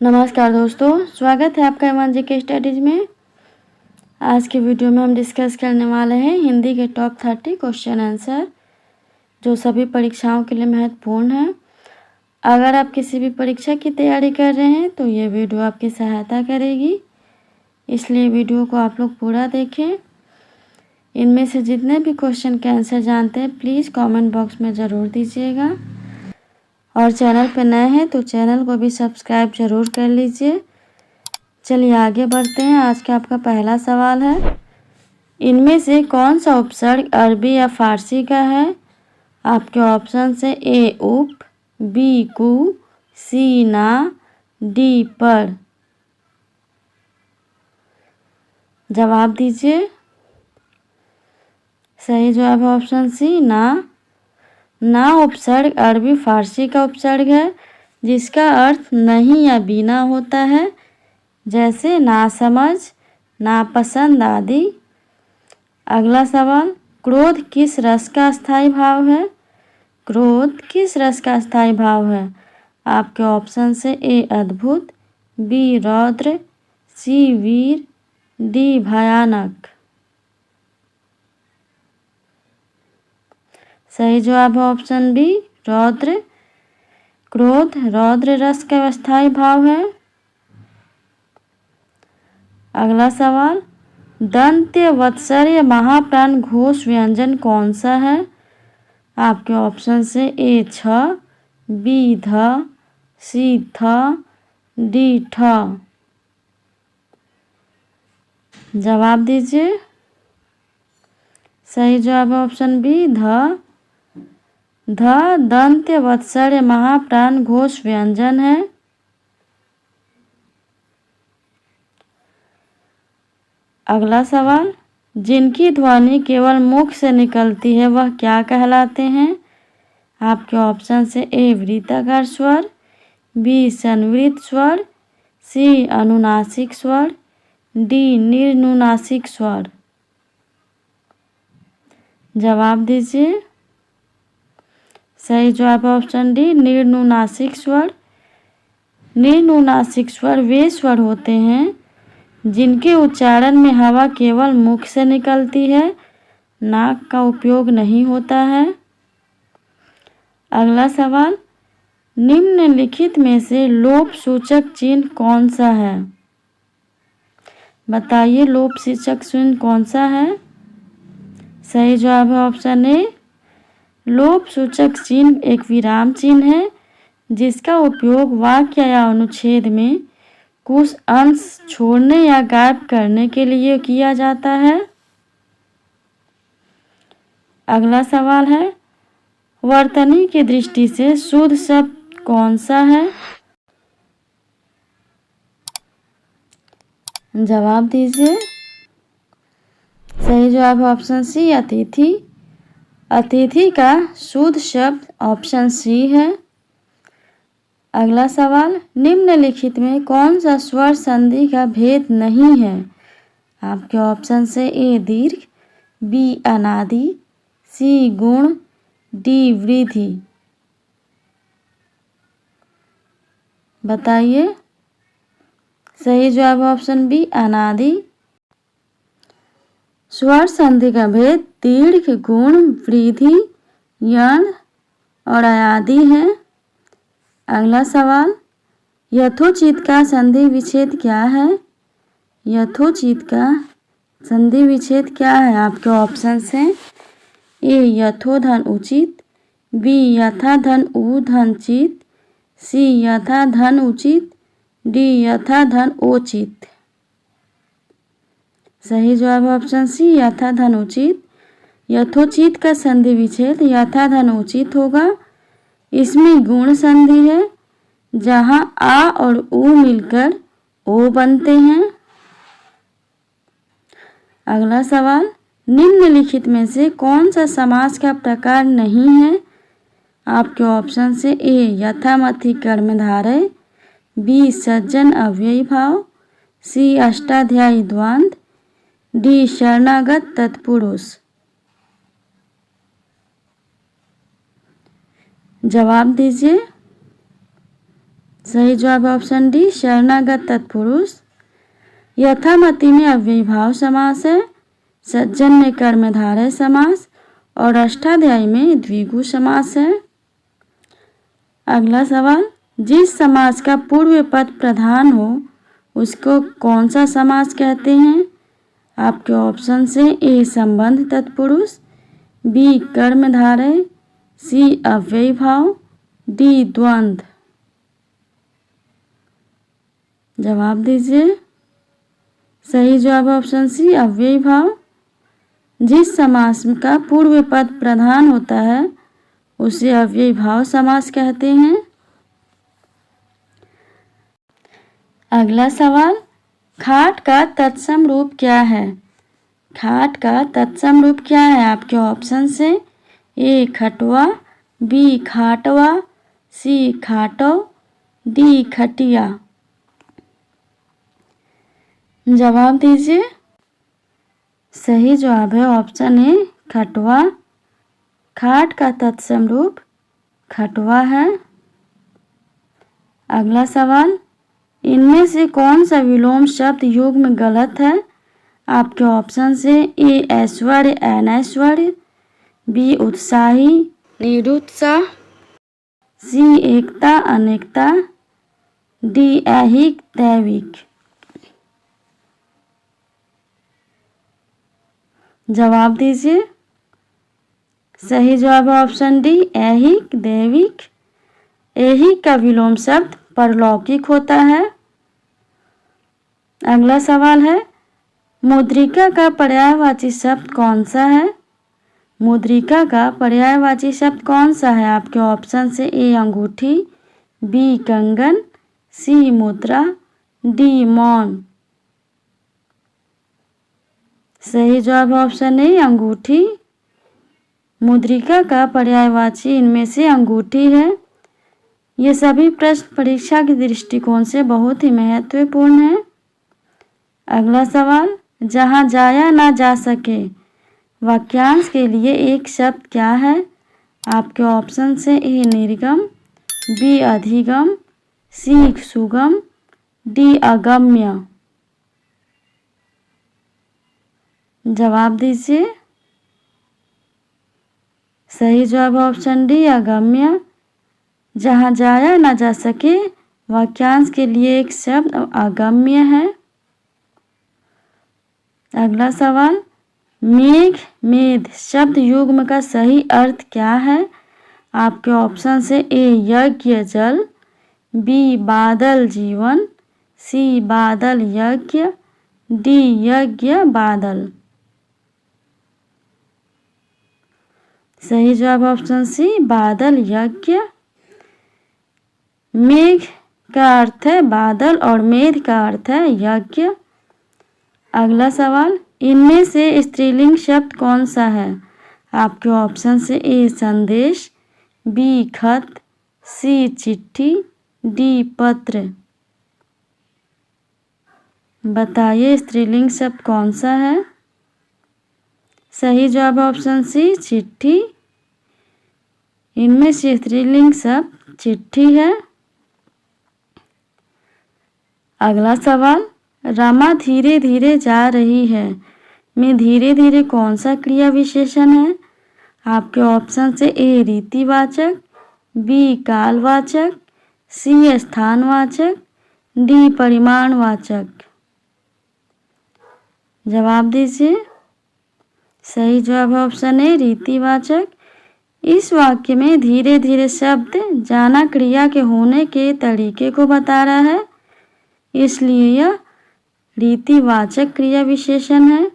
नमस्कार दोस्तों, स्वागत है आपका एम जी के स्टडीज़ में। आज की वीडियो में हम डिस्कस करने वाले हैं हिंदी के टॉप 30 क्वेश्चन आंसर जो सभी परीक्षाओं के लिए महत्वपूर्ण है। अगर आप किसी भी परीक्षा की तैयारी कर रहे हैं तो ये वीडियो आपकी सहायता करेगी, इसलिए वीडियो को आप लोग पूरा देखें। इनमें से जितने भी क्वेश्चन के आंसर जानते हैं प्लीज़ कमेंट बॉक्स में ज़रूर दीजिएगा, और चैनल पर नए हैं तो चैनल को भी सब्सक्राइब ज़रूर कर लीजिए। चलिए आगे बढ़ते हैं। आज का आपका पहला सवाल है, इनमें से कौन सा उपसर्ग अरबी या फारसी का है? आपके ऑप्शन से ए उप, बी कु, सी ना, डी पर। जवाब दीजिए। सही जवाब है ऑप्शन सी ना। ना उपसर्ग अरबी फारसी का उपसर्ग है जिसका अर्थ नहीं या बिना होता है, जैसे नासमझ, नापसंद आदि। अगला सवाल, क्रोध किस रस का स्थायी भाव है? क्रोध किस रस का स्थायी भाव है? आपके ऑप्शन से ए अद्भुत, बी रौद्र, सी वीर, डी भयानक। सही जवाब है ऑप्शन बी रौद्र। क्रोध रौद्र रस का स्थायी भाव है। अगला सवाल, दंत्य वत्सर्य महाप्राण घोष व्यंजन कौन सा है? आपके ऑप्शन से ए छ, बी ध, सी थ, डी ठ। जवाब दीजिए। सही जवाब है ऑप्शन बी ध। ध दंत्य वत्सर्य महाप्राण घोष व्यंजन है। अगला सवाल, जिनकी ध्वनि केवल मुख से निकलती है वह क्या कहलाते हैं? आपके ऑप्शन से ए वृत्ताकार स्वर, बी संवृत स्वर, सी अनुनासिक स्वर, डी निर्नुनासिक स्वर। जवाब दीजिए। सही जवाब है ऑप्शन डी निर्नुनासिक स्वर। निर्नुनासिक स्वर वे स्वर होते हैं जिनके उच्चारण में हवा केवल मुख से निकलती है, नाक का उपयोग नहीं होता है। अगला सवाल, निम्नलिखित में से लोप सूचक चिन्ह कौन सा है? बताइए लोप सूचक चिन्ह कौन सा है? सही जवाब है ऑप्शन ए। लोप सूचक चिन्ह एक विराम चिन्ह है जिसका उपयोग वाक्य या अनुच्छेद में कुछ अंश छोड़ने या गायब करने के लिए किया जाता है। अगला सवाल है, वर्तनी की दृष्टि से शुद्ध शब्द कौन सा है? जवाब दीजिए। सही जवाब है ऑप्शन सी अतिथि। अतिथि का शुद्ध शब्द ऑप्शन सी है। अगला सवाल, निम्नलिखित में कौन सा स्वर संधि का भेद नहीं है? आपके ऑप्शन से ए दीर्घ, बी अनादि, सी गुण, डी वृद्धि। बताइए। सही जवाब ऑप्शन बी अनादि। स्वर संधि का भेद दीर्घ, गुण, वृद्धि, यण और अयादि है। अगला सवाल, यथोचित का संधि विच्छेद क्या है? यथोचित का संधि विच्छेद क्या है? आपके ऑप्शन से ए यथोधन उचित, बी यथा धन उ धन चित, सी यथा धन उचित, डी यथा धन ओचित। सही जवाब ऑप्शन सी यथा धन उचित। यथोचित का संधि विच्छेद यथा धन उचित होगा। इसमें गुण संधि है जहां आ और उ मिलकर ओ बनते हैं। अगला सवाल, निम्नलिखित में से कौन सा समास का प्रकार नहीं है? आपके ऑप्शन से ए यथामथी कर्मधारय, बी सज्जन अव्ययी भाव, सी अष्टाध्यायी द्वंद्व, डी शरणागत तत्पुरुष। जवाब दीजिए। सही जवाब है ऑप्शन डी शरणागत तत्पुरुष। यथामति में अव्ययीभाव समास है, सज्जन में कर्मधारय समास और अष्टाध्यायी में द्विगु समास है। अगला सवाल, जिस समास का पूर्व पद प्रधान हो उसको कौन सा समास कहते हैं? आपके ऑप्शन से ए संबंध तत्पुरुष, बी कर्मधारय, सी अव्ययीभाव, डी द्वंद्व। जवाब दीजिए। सही जवाब ऑप्शन सी अव्ययीभाव। जिस समास का पूर्व पद प्रधान होता है उसे अव्ययीभाव समास कहते हैं। अगला सवाल, खाट का तत्सम रूप क्या है? खाट का तत्सम रूप क्या है? आपके ऑप्शन से ए खटवा, बी खाटवा, सी खाटो, डी खटिया। जवाब दीजिए। सही जवाब है ऑप्शन ए खटवा। खाट का तत्सम रूप खटवा है। अगला सवाल, इनमें से कौन सा विलोम शब्द युग्म गलत है? आपके ऑप्शन से ए ऐश्वर्य अनैश्वर्य, बी उत्साही निरुत्साह, सी एकता अनेकता, डी ऐहिक दैविक। जवाब दीजिए। सही जवाब है ऑप्शन डी ऐहिक दैविक। ऐहिक का विलोम शब्द परलौकिक होता है। अगला सवाल है, मुद्रिका का पर्यायवाची शब्द कौन सा है? मुद्रिका का पर्यायवाची शब्द कौन सा है? आपके ऑप्शन से ए अंगूठी, बी कंगन, सी मुद्रा, डी मौन। सही जवाब ऑप्शन ए अंगूठी। मुद्रिका का पर्यायवाची इनमें से अंगूठी है। ये सभी प्रश्न परीक्षा के दृष्टिकोण से बहुत ही महत्वपूर्ण है। अगला सवाल, जहाँ जाया ना जा सके वाक्यांश के लिए एक शब्द क्या है? आपके ऑप्शन से ए निर्गम, बी अधिगम, सी सुगम, डी अगम्य। जवाब दीजिए। सही जवाब ऑप्शन डी अगम्य। जहाँ जाया ना जा सके वाक्यांश के लिए एक शब्द अगम्य है। अगला सवाल, मेघ मेध शब्द युग्म का सही अर्थ क्या है? आपके ऑप्शन से ए यज्ञ जल, बी बादल जीवन, सी बादल यज्ञ, डी यज्ञ बादल। सही जवाब ऑप्शन सी बादल यज्ञ। मेघ का अर्थ है बादल और मेध का अर्थ है यज्ञ। अगला सवाल, इनमें से स्त्रीलिंग शब्द कौन सा है? आपके ऑप्शन से ए संदेश, बी खत, सी चिट्ठी, डी पत्र। बताइए स्त्रीलिंग शब्द कौन सा है? सही जवाब ऑप्शन सी चिट्ठी। इनमें से स्त्रीलिंग शब्द चिट्ठी है। अगला सवाल, रमा धीरे धीरे जा रही है में धीरे धीरे कौन सा क्रिया विशेषण है? आपके ऑप्शन से ए रीतिवाचक, बी कालवाचक, सी स्थानवाचक, डी परिमाणवाचक। जवाब दीजिए। सही जवाब ऑप्शन ए रीतिवाचक। इस वाक्य में धीरे धीरे शब्द जाना क्रिया के होने के तरीके को बता रहा है, इसलिए यह रीतिवाचक क्रिया विशेषण है।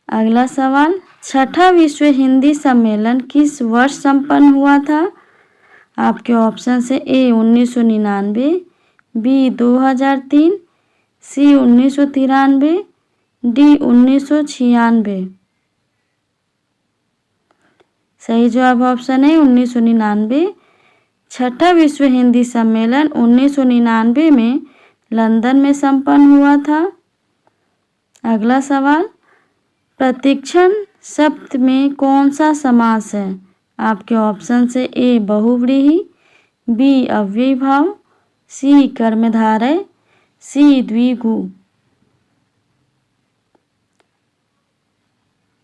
अगला सवाल, छठा विश्व हिंदी सम्मेलन किस वर्ष संपन्न हुआ था? आपके ऑप्शन से ए 1999, बी 2003, सी 1993, डी 1996। सही जवाब ऑप्शन है 1999। छठा विश्व हिंदी सम्मेलन 1999 में लंदन में संपन्न हुआ था। अगला सवाल, प्रतिक्षण शब्द में कौन सा समास है? आपके ऑप्शन से ए बहुव्रीहि, बी अव्ययी भाव, सी कर्मधारय, सी द्विगु।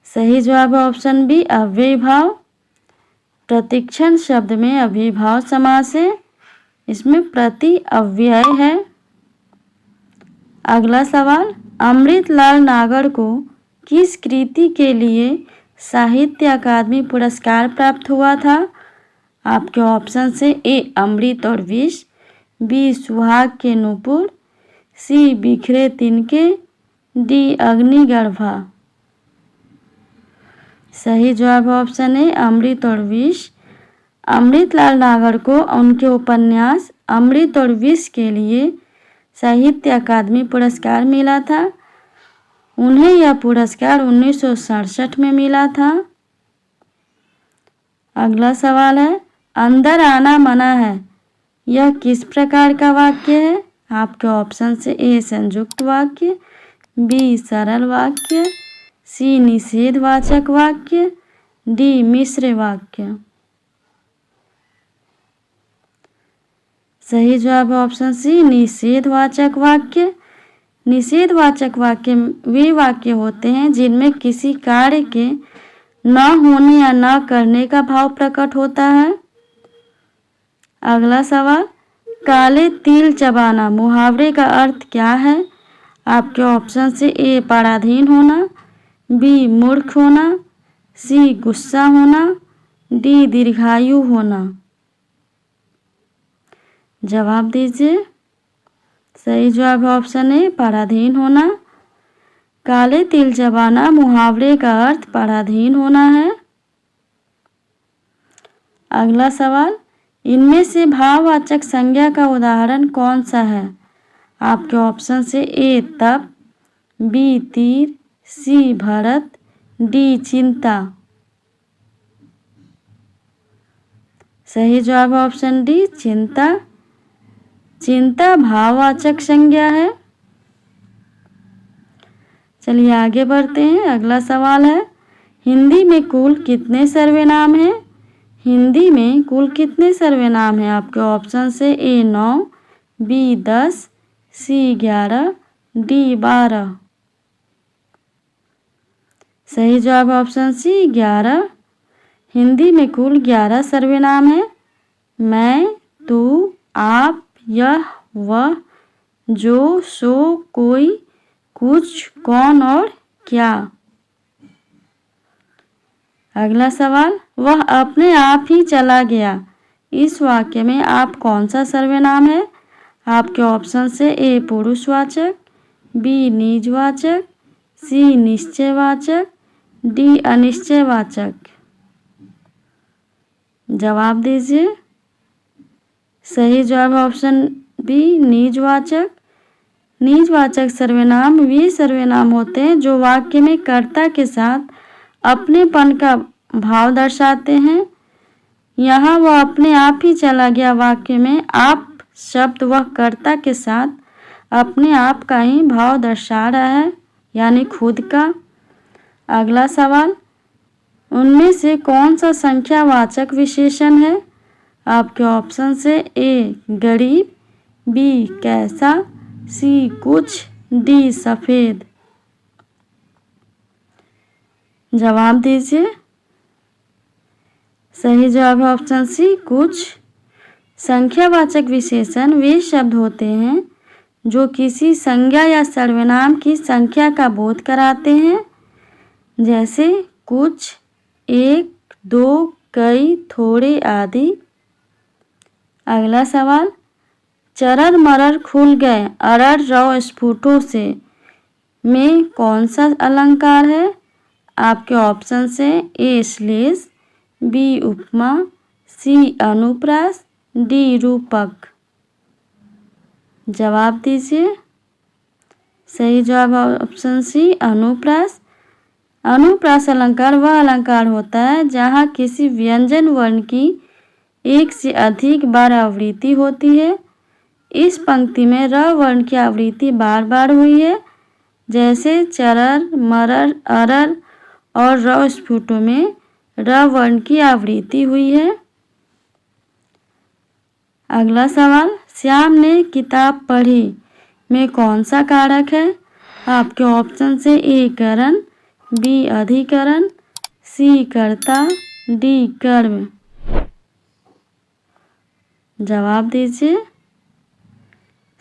सही जवाब है ऑप्शन बी अव्ययी भाव। प्रतिक्षण शब्द में अव्ययी भाव समास है, इसमें प्रति अव्यय है। अगला सवाल, अमृतलाल नागर को किस कृति के लिए साहित्य अकादमी पुरस्कार प्राप्त हुआ था? आपके ऑप्शन से ए अमृत और विष, बी सुहाग के नूपुर, सी बिखरे तिनके, डी अग्निगर्भा। सही जवाब ऑप्शन है अमृत और विष। अमृतलाल नागर को उनके उपन्यास अमृत और विष के लिए साहित्य अकादमी पुरस्कार मिला था। उन्हें यह पुरस्कार 1967 में मिला था। अगला सवाल है, अंदर आना मना है, यह किस प्रकार का वाक्य है? आपके ऑप्शन से ए संयुक्त वाक्य, बी सरल वाक्य, सी निषेधवाचक वाक्य, डी मिश्र वाक्य। सही जवाब है ऑप्शन सी निषेधवाचक वाक्य। निषेधवाचक वाक्य वे वाक्य होते हैं जिनमें किसी कार्य के न होने या न करने का भाव प्रकट होता है। अगला सवाल, काले तिल चबाना मुहावरे का अर्थ क्या है? आपके ऑप्शन से ए पराधीन होना, बी मूर्ख होना, सी गुस्सा होना, डी दीर्घायु होना। जवाब दीजिए। सही जवाब है ऑप्शन ए पराधीन होना। काले तिल चबाना मुहावरे का अर्थ पराधीन होना है। अगला सवाल, इनमें से भाववाचक संज्ञा का उदाहरण कौन सा है? आपके ऑप्शन से ए तप, बी तीर, सी भरत, डी चिंता। सही जवाब है ऑप्शन डी चिंता। चिंता भाववाचक संज्ञा है। चलिए आगे बढ़ते हैं। अगला सवाल है, हिंदी में कुल कितने सर्वनाम हैं? हिंदी में कुल कितने सर्वनाम हैं? आपके ऑप्शन से ए 9, बी 10, सी 11, डी 12। सही जवाब ऑप्शन सी 11। हिंदी में कुल 11 सर्वनाम हैं। मैं, तू, आप, यह, वह, जो, सो, कोई, कुछ, कौन और क्या। अगला सवाल, वह अपने आप ही चला गया, इस वाक्य में आप कौन सा सर्वनाम है? आपके ऑप्शन से ए पुरुषवाचक, बी निजवाचक, सी निश्चयवाचक, डी अनिश्चयवाचक। जवाब दीजिए। सही जवाब ऑप्शन बी निजवाचक। निजवाचक सर्वनाम वे सर्वनाम होते हैं जो वाक्य में कर्ता के साथ अपनेपन का भाव दर्शाते हैं। यहाँ वह अपने आप ही चला गया वाक्य में आप शब्द वह कर्ता के साथ अपने आप का ही भाव दर्शा रहा है, यानी खुद का। अगला सवाल, उनमें से कौन सा संख्यावाचक विशेषण है? आपके ऑप्शन से ए गरीब, बी कैसा, सी कुछ, डी सफ़ेद। जवाब दीजिए। सही जवाब है ऑप्शन सी कुछ। संख्यावाचक विशेषण वे शब्द होते हैं जो किसी संज्ञा या सर्वनाम की संख्या का बोध कराते हैं, जैसे कुछ, एक, दो, कई, थोड़े आदि। अगला सवाल, चरर मरर खुल गए अरर रौ स्फुटों से में कौन सा अलंकार है? आपके ऑप्शन से ए श्लेष, बी उपमा, सी अनुप्रास, डी रूपक। जवाब दीजिए। सही जवाब ऑप्शन सी अनुप्रास। अनुप्रास अलंकार वह अलंकार होता है जहाँ किसी व्यंजन वर्ण की एक से अधिक बार आवृत्ति होती है। इस पंक्ति में र वर्ण की आवृत्ति बार बार हुई है, जैसे चरर, मरर, अरर और र स्फुटों में र वर्ण की आवृत्ति हुई है। अगला सवाल, श्याम ने किताब पढ़ी में कौन सा कारक है? आपके ऑप्शन से ए करण, बी अधिकरण, सी कर्ता, डी कर्म। जवाब दीजिए।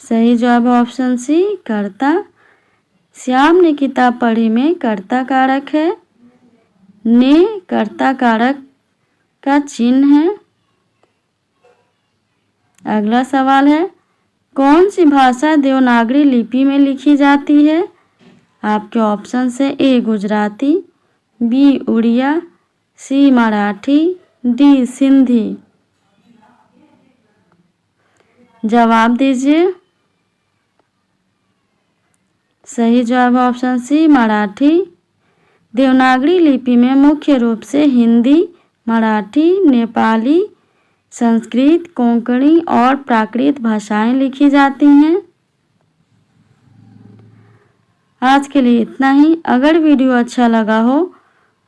सही जवाब है ऑप्शन सी कर्ता। श्याम ने किताब पढ़ी में कर्ता कारक है। ने कर्ता कारक का चिन्ह है। अगला सवाल है, कौन सी भाषा देवनागरी लिपि में लिखी जाती है? आपके ऑप्शन से ए गुजराती, बी उड़िया, सी मराठी, डी सिंधी। जवाब दीजिए। सही जवाब है ऑप्शन सी मराठी। देवनागरी लिपि में मुख्य रूप से हिंदी, मराठी, नेपाली, संस्कृत, कोंकणी और प्राकृत भाषाएं लिखी जाती हैं। आज के लिए इतना ही। अगर वीडियो अच्छा लगा हो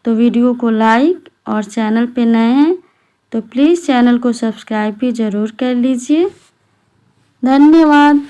तो वीडियो को लाइक और चैनल पे नए हैं तो प्लीज़ चैनल को सब्सक्राइब भी ज़रूर कर लीजिए। धन्यवाद।